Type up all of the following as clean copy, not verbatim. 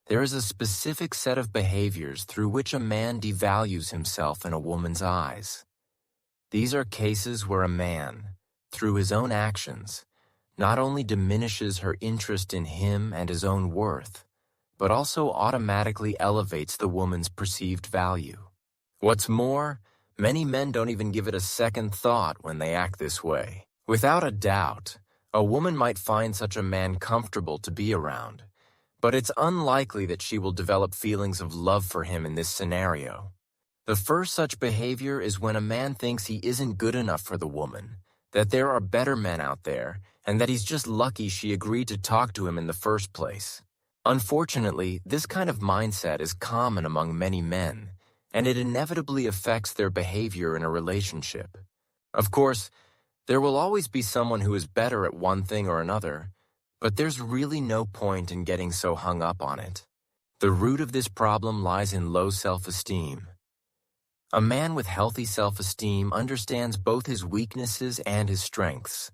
There is a specific set of behaviors through which a man devalues himself in a woman's eyes. These are cases where a man, through his own actions, not only diminishes her interest in him and his own worth, but also automatically elevates the woman's perceived value. What's more, many men don't even give it a second thought when they act this way. Without a doubt, a woman might find such a man comfortable to be around, but it's unlikely that she will develop feelings of love for him in this scenario. The first such behavior is when a man thinks he isn't good enough for the woman, that there are better men out there, and that he's just lucky she agreed to talk to him in the first place. Unfortunately, this kind of mindset is common among many men, and it inevitably affects their behavior in a relationship. Of course, there will always be someone who is better at one thing or another, but there's really no point in getting so hung up on it. The root of this problem lies in low self-esteem. A man with healthy self-esteem understands both his weaknesses and his strengths.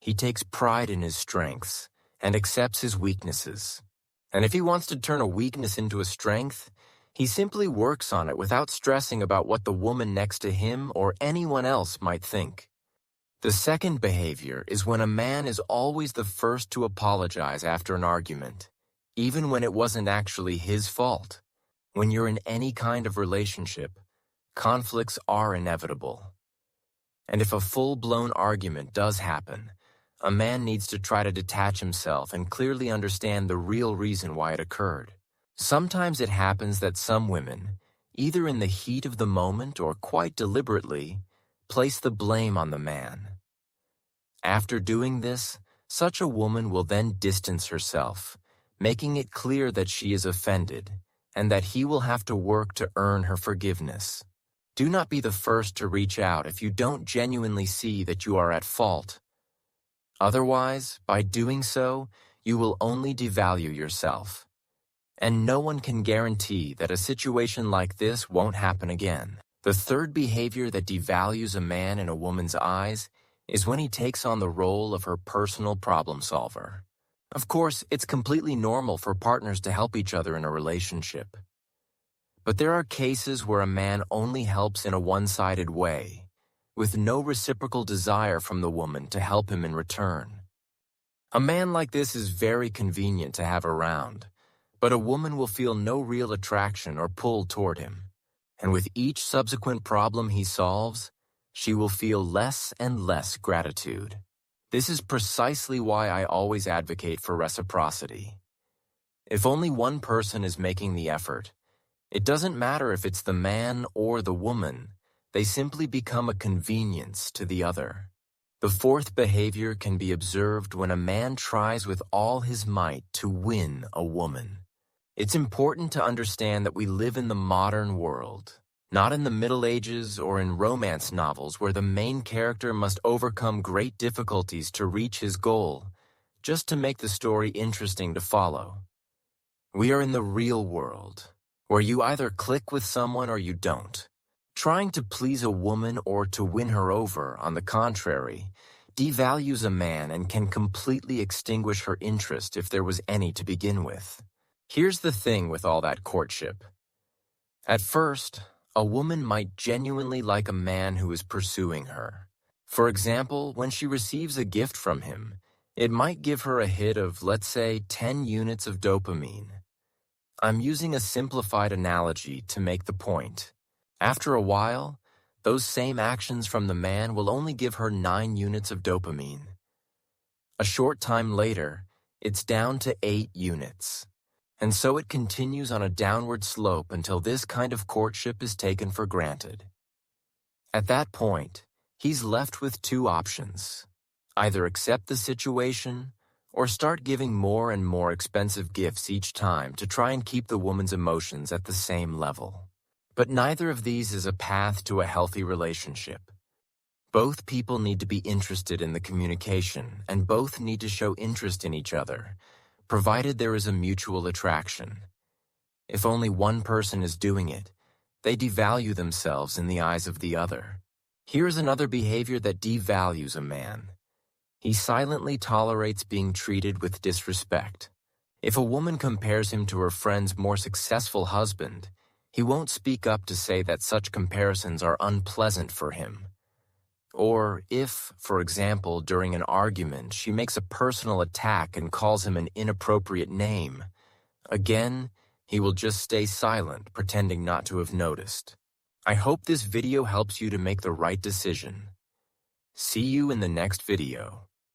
He takes pride in his strengths and accepts his weaknesses. And if he wants to turn a weakness into a strength, he simply works on it without stressing about what the woman next to him or anyone else might think. The second behavior is when a man is always the first to apologize after an argument, even when it wasn't actually his fault. When you're in any kind of relationship, conflicts are inevitable. And if a full-blown argument does happen, a man needs to try to detach himself and clearly understand the real reason why it occurred. Sometimes it happens that some women, either in the heat of the moment or quite deliberately, place the blame on the man. After doing this, such a woman will then distance herself, making it clear that she is offended and that he will have to work to earn her forgiveness. Do not be the first to reach out if you don't genuinely see that you are at fault. Otherwise, by doing so, you will only devalue yourself. And no one can guarantee that a situation like this won't happen again. The third behavior that devalues a man in a woman's eyes is when he takes on the role of her personal problem solver. Of course, it's completely normal for partners to help each other in a relationship. But there are cases where a man only helps in a one-sided way, with no reciprocal desire from the woman to help him in return. A man like this is very convenient to have around, but a woman will feel no real attraction or pull toward him. And with each subsequent problem he solves, she will feel less and less gratitude. This is precisely why I always advocate for reciprocity. If only one person is making the effort, it doesn't matter if it's the man or the woman, they simply become a convenience to the other. The fourth behavior can be observed when a man tries with all his might to win a woman. It's important to understand that we live in the modern world, not in the Middle Ages or in romance novels where the main character must overcome great difficulties to reach his goal, just to make the story interesting to follow. We are in the real world, where you either click with someone or you don't. Trying to please a woman or to win her over, on the contrary, devalues a man and can completely extinguish her interest if there was any to begin with. Here's the thing with all that courtship. At first, a woman might genuinely like a man who is pursuing her. For example, when she receives a gift from him, it might give her a hit of, let's say, 10 units of dopamine. I'm using a simplified analogy to make the point. After a while, those same actions from the man will only give her 9 units of dopamine. A short time later, it's down to 8 units. And so it continues on a downward slope until this kind of courtship is taken for granted. At that point, he's left with 2 options. Either accept the situation, or start giving more and more expensive gifts each time to try and keep the woman's emotions at the same level. But neither of these is a path to a healthy relationship. Both people need to be interested in the communication, and both need to show interest in each other, provided there is a mutual attraction. If only one person is doing it, they devalue themselves in the eyes of the other. Here's another behavior that devalues a man. He silently tolerates being treated with disrespect. If a woman compares him to her friend's more successful husband, he won't speak up to say that such comparisons are unpleasant for him. Or if, for example, during an argument, she makes a personal attack and calls him an inappropriate name, again, he will just stay silent, pretending not to have noticed. I hope this video helps you to make the right decision. See you in the next video.